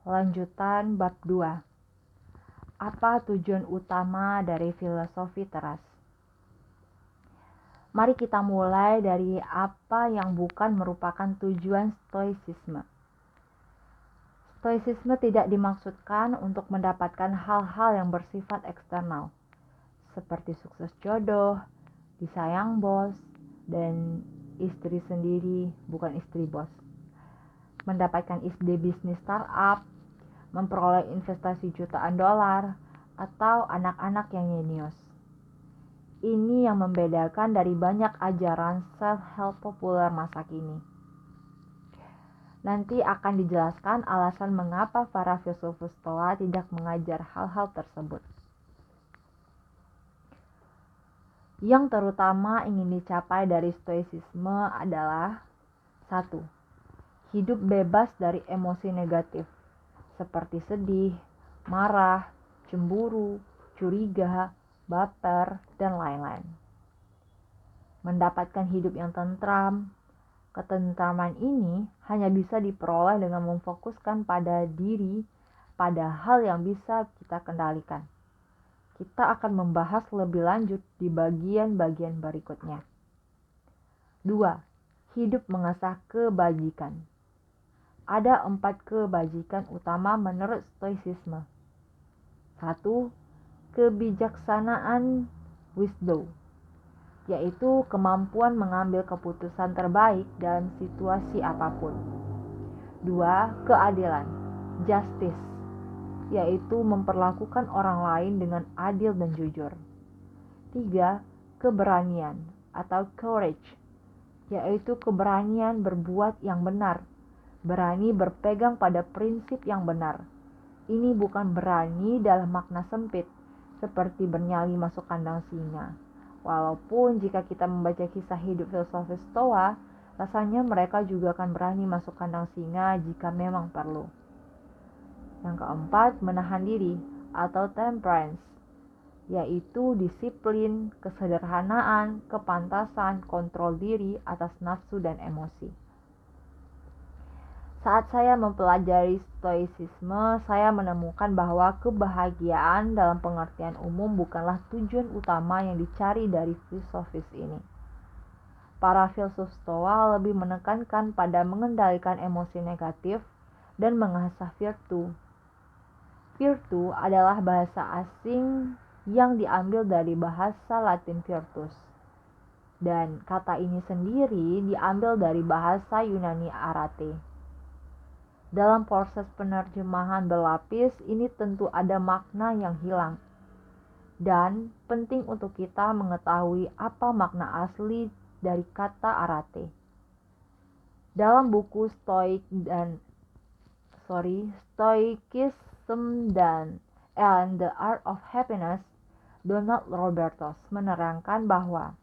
Lanjutan bab 2. Apa tujuan utama dari filosofi teras? Mari kita mulai dari apa yang bukan merupakan tujuan stoicisme. Stoicisme tidak dimaksudkan untuk mendapatkan hal-hal yang bersifat eksternal, seperti sukses jodoh, disayang bos, dan istri sendiri bukan istri bos. Mendapatkan ide bisnis startup, memperoleh investasi jutaan dolar, atau anak-anak yang jenius. Ini yang membedakan dari banyak ajaran self-help populer masa kini. Nanti akan dijelaskan alasan mengapa para filsuf Stoa tidak mengajar hal-hal tersebut. Yang terutama ingin dicapai dari stoicisme adalah 1. Hidup bebas dari emosi negatif, seperti sedih, marah, cemburu, curiga, baper, dan lain-lain. Mendapatkan hidup yang tentram. Ketentraman ini hanya bisa diperoleh dengan memfokuskan pada diri, pada hal yang bisa kita kendalikan. Kita akan membahas lebih lanjut di bagian-bagian berikutnya. 2. Hidup mengasah kebajikan. Ada 4 kebajikan utama menurut stoicisme. 1. Kebijaksanaan wisdom, yaitu kemampuan mengambil keputusan terbaik dalam situasi apapun. 2. Keadilan, justice, yaitu memperlakukan orang lain dengan adil dan jujur. 3. Keberanian atau courage, yaitu keberanian berbuat yang benar, berani berpegang pada prinsip yang benar. Ini bukan berani dalam makna sempit, seperti bernyali masuk kandang singa. Walaupun jika kita membaca kisah hidup filsuf Stoa, rasanya mereka juga akan berani masuk kandang singa jika memang perlu. Yang keempat, menahan diri atau temperance, yaitu disiplin, kesederhanaan, kepantasan, kontrol diri atas nafsu dan emosi. Saat saya mempelajari stoicisme, saya menemukan bahwa kebahagiaan dalam pengertian umum bukanlah tujuan utama yang dicari dari filosofis ini. Para filsuf Stoa lebih menekankan pada mengendalikan emosi negatif dan mengasah virtu. Virtu adalah bahasa asing yang diambil dari bahasa Latin virtus. Dan kata ini sendiri diambil dari bahasa Yunani arete. Dalam proses penerjemahan berlapis, ini tentu ada makna yang hilang. Dan penting untuk kita mengetahui apa makna asli dari kata arate. Dalam buku Stoicism and the Art of Happiness, Donald Robertos menerangkan bahwa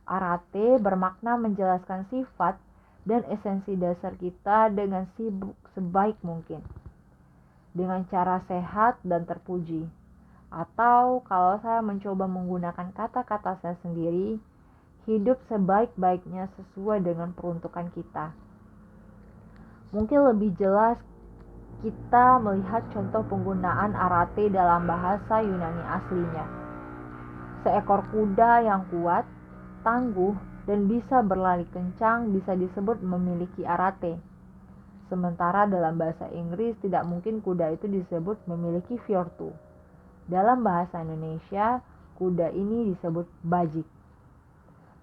arate bermakna menjelaskan sifat dan esensi dasar kita dengan sebaik mungkin, dengan cara sehat dan terpuji. Atau kalau saya mencoba menggunakan kata-kata saya sendiri, hidup sebaik-baiknya sesuai dengan peruntukan kita. Mungkin lebih jelas kita melihat contoh penggunaan arate dalam bahasa Yunani aslinya. Seekor kuda yang kuat, tangguh, dan bisa berlari kencang bisa disebut memiliki arate. Sementara dalam bahasa Inggris tidak mungkin kuda itu disebut memiliki virtu. Dalam bahasa Indonesia, kuda ini disebut bajik.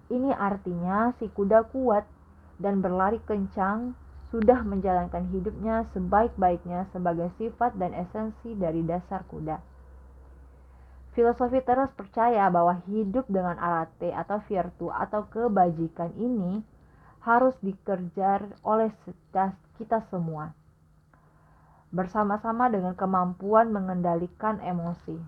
Ini artinya si kuda kuat dan berlari kencang sudah menjalankan hidupnya sebaik-baiknya sebagai sifat dan esensi dari dasar kuda. Filosofi teras percaya bahwa hidup dengan arate atau virtu atau kebajikan ini harus dikejar oleh kita semua, bersama-sama dengan kemampuan mengendalikan emosi.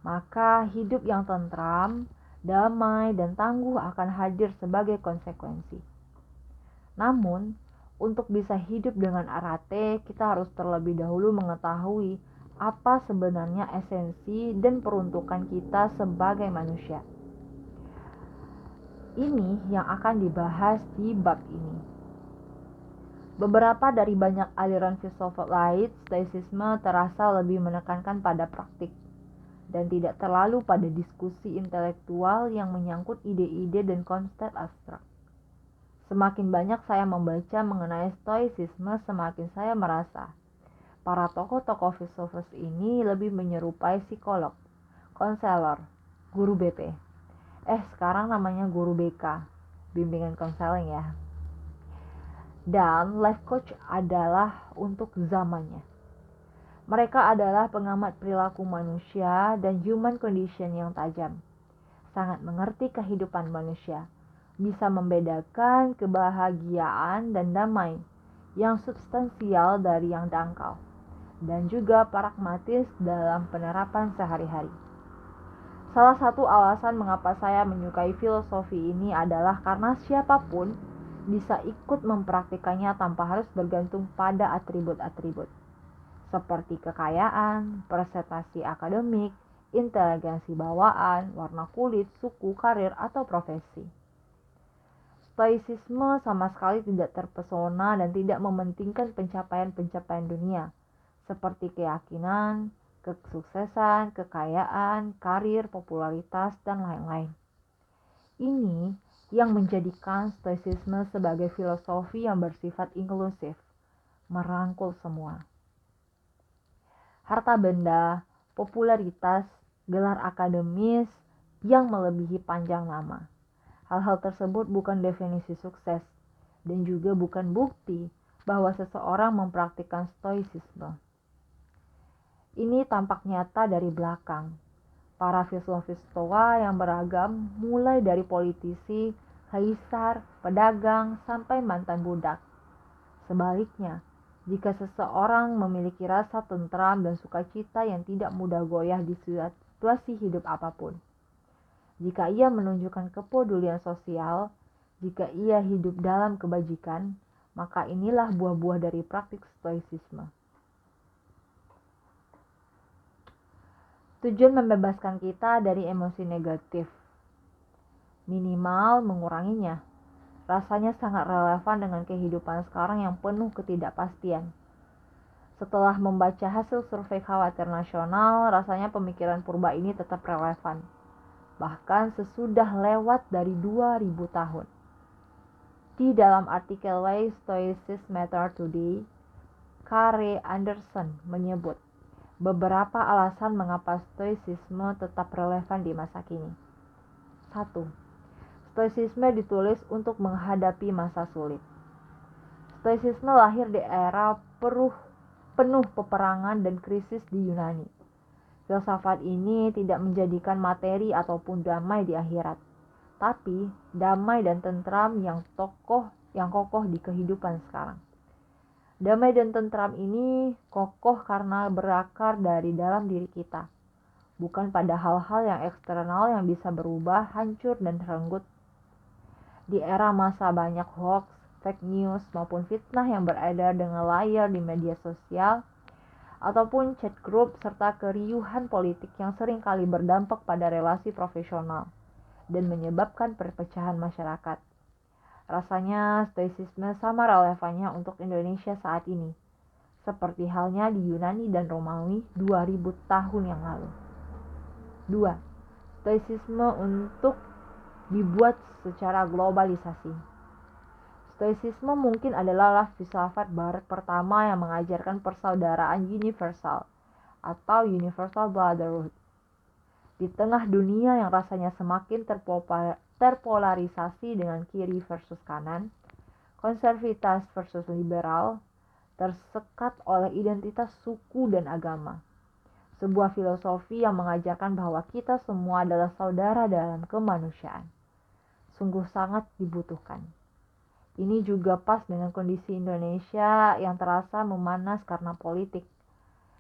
Maka hidup yang tentram, damai, dan tangguh akan hadir sebagai konsekuensi. Namun, untuk bisa hidup dengan arate, kita harus terlebih dahulu mengetahui apa sebenarnya esensi dan peruntukan kita sebagai manusia. Ini yang akan dibahas di bab ini. Beberapa dari banyak aliran filsafat lain, Stoicisme terasa lebih menekankan pada praktik dan tidak terlalu pada diskusi intelektual yang menyangkut ide-ide dan konsep abstrak. Semakin banyak saya membaca mengenai Stoicisme, semakin saya merasa para tokoh-tokoh filsufus ini lebih menyerupai psikolog, konselor, guru BP. Sekarang namanya guru BK, bimbingan konseling ya. Dan life coach adalah untuk zamannya. Mereka adalah pengamat perilaku manusia dan human condition yang tajam. Sangat mengerti kehidupan manusia, bisa membedakan kebahagiaan dan damai yang substansial dari yang dangkal, dan juga pragmatis dalam penerapan sehari-hari. Salah satu alasan mengapa saya menyukai filosofi ini adalah karena siapapun bisa ikut mempraktikannya tanpa harus bergantung pada atribut-atribut seperti kekayaan, prestasi akademik, inteligensi bawaan, warna kulit, suku, karir, atau profesi. Stoicisme sama sekali tidak terpesona dan tidak mementingkan pencapaian-pencapaian dunia seperti keyakinan, kesuksesan, kekayaan, karir, popularitas, dan lain-lain. Ini yang menjadikan Stoicisme sebagai filosofi yang bersifat inklusif, merangkul semua. Harta benda, popularitas, gelar akademis yang melebihi panjang nama. Hal-hal tersebut bukan definisi sukses dan juga bukan bukti bahwa seseorang mempraktikkan Stoicisme. Ini tampak nyata dari belakang. Para filsuf Stoa yang beragam, mulai dari politisi, kaisar, pedagang, sampai mantan budak. Sebaliknya, jika seseorang memiliki rasa tentram dan sukacita yang tidak mudah goyah di situasi hidup apapun, jika ia menunjukkan kepedulian sosial, jika ia hidup dalam kebajikan, maka inilah buah-buah dari praktik Stoicisme. Tujuan membebaskan kita dari emosi negatif, minimal menguranginya. Rasanya sangat relevan dengan kehidupan sekarang yang penuh ketidakpastian. Setelah membaca hasil survei khawatir nasional, rasanya pemikiran purba ini tetap relevan, bahkan sesudah lewat dari 2000 tahun. Di dalam artikel Why Stoicism Matter Today, Kare Anderson menyebut beberapa alasan mengapa Stoicisme tetap relevan di masa kini. 1. Stoicisme ditulis untuk menghadapi masa sulit. Stoicisme lahir di era penuh peperangan dan krisis di Yunani. Filsafat ini tidak menjadikan materi ataupun damai di akhirat, tapi damai dan tentram yang kokoh di kehidupan sekarang. Damai dan tentram ini kokoh karena berakar dari dalam diri kita, bukan pada hal-hal yang eksternal yang bisa berubah, hancur, dan renggut. Di era masa banyak hoax, fake news, maupun fitnah yang beredar dengan layar di media sosial, ataupun chat group, serta keriuhan politik yang seringkali berdampak pada relasi profesional dan menyebabkan perpecahan masyarakat. Rasanya Stoicisme sama relevannya untuk Indonesia saat ini, seperti halnya di Yunani dan Romawi 2000 tahun yang lalu. 2. Stoicisme untuk dibuat secara globalisasi. Stoicisme mungkin adalah filsafat barat pertama yang mengajarkan persaudaraan universal atau universal brotherhood. Di tengah dunia yang rasanya semakin terpolarisasi dengan kiri versus kanan, konservatif versus liberal, tersekat oleh identitas suku dan agama. Sebuah filosofi yang mengajarkan bahwa kita semua adalah saudara dalam kemanusiaan. Sungguh sangat dibutuhkan. Ini juga pas dengan kondisi Indonesia yang terasa memanas karena politik,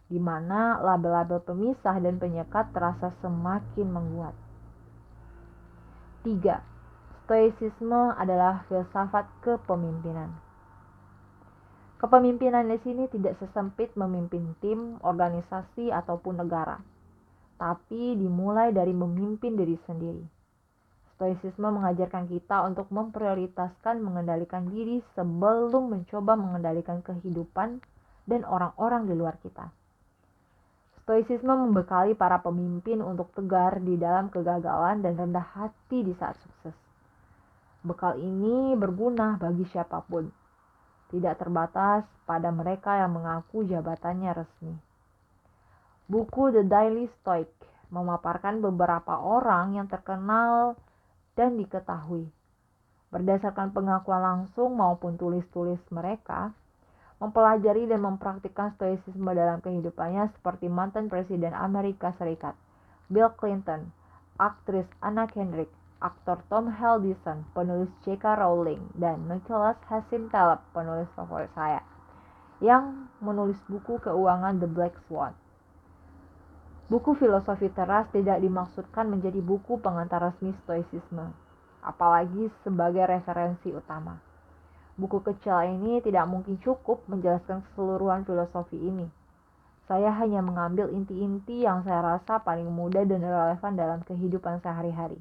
di mana label-label pemisah dan penyekat terasa semakin menguat. 3. Stoicisme adalah filsafat kepemimpinan. Kepemimpinan di sini tidak sesempit memimpin tim, organisasi, ataupun negara, tapi dimulai dari memimpin diri sendiri. Stoicisme mengajarkan kita untuk memprioritaskan mengendalikan diri sebelum mencoba mengendalikan kehidupan dan orang-orang di luar kita. Stoicisme membekali para pemimpin untuk tegar di dalam kegagalan dan rendah hati di saat sukses. Bekal ini berguna bagi siapapun, tidak terbatas pada mereka yang mengaku jabatannya resmi. Buku The Daily Stoic memaparkan beberapa orang yang terkenal dan diketahui. Berdasarkan pengakuan langsung maupun tulis-tulis mereka, mempelajari dan mempraktikkan stoicisme dalam kehidupannya seperti mantan Presiden Amerika Serikat, Bill Clinton, aktris Anna Kendrick, aktor Tom Hiddleston, penulis J.K. Rowling, dan Nicholas Hassim Taleb, penulis favorit saya, yang menulis buku keuangan The Black Swan. Buku filosofi teras tidak dimaksudkan menjadi buku pengantar resmi stoicisme, apalagi sebagai referensi utama. Buku kecil ini tidak mungkin cukup menjelaskan keseluruhan filosofi ini. Saya hanya mengambil inti-inti yang saya rasa paling mudah dan relevan dalam kehidupan sehari-hari,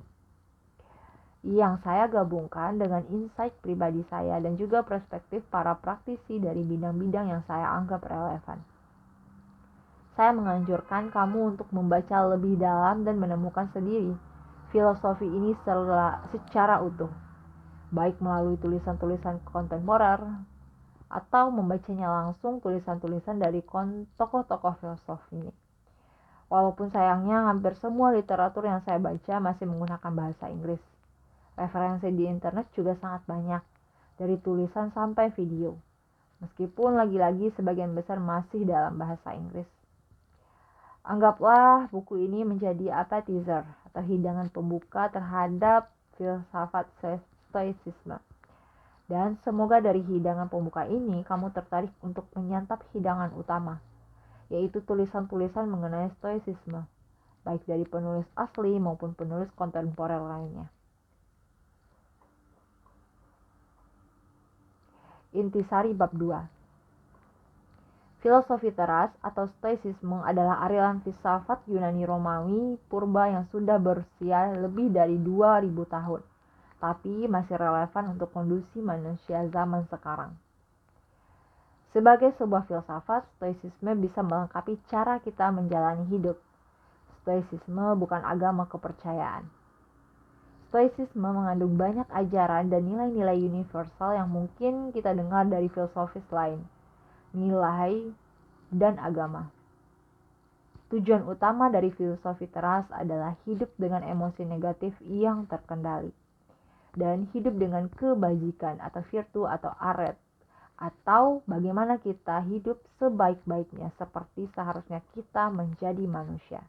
yang saya gabungkan dengan insight pribadi saya dan juga perspektif para praktisi dari bidang-bidang yang saya anggap relevan. Saya menganjurkan kamu untuk membaca lebih dalam dan menemukan sendiri filosofi ini secara utuh, baik melalui tulisan-tulisan kontemporer atau membacanya langsung tulisan-tulisan dari tokoh-tokoh filsuf ini. Walaupun sayangnya hampir semua literatur yang saya baca masih menggunakan bahasa Inggris. Referensi di internet juga sangat banyak, dari tulisan sampai video. Meskipun lagi-lagi sebagian besar masih dalam bahasa Inggris. Anggaplah buku ini menjadi appetizer atau hidangan pembuka terhadap filsafat stoicisme. Dan semoga dari hidangan pembuka ini kamu tertarik untuk menyantap hidangan utama, yaitu tulisan-tulisan mengenai stoicisme, baik dari penulis asli maupun penulis kontemporer lainnya. Intisari bab 2. Filosofi teras atau stoicisme adalah aliran filsafat Yunani Romawi purba yang sudah berusia lebih dari 2000 tahun, tapi masih relevan untuk kondisi manusia zaman sekarang. Sebagai sebuah filsafat, stoicisme bisa melengkapi cara kita menjalani hidup. Stoicisme bukan agama kepercayaan. Stoicisme mengandung banyak ajaran dan nilai-nilai universal yang mungkin kita dengar dari filosofis lain, nilai, dan agama. Tujuan utama dari filosofi teras adalah hidup dengan emosi negatif yang terkendali, dan hidup dengan kebajikan atau virtu atau aret, atau bagaimana kita hidup sebaik-baiknya seperti seharusnya kita menjadi manusia.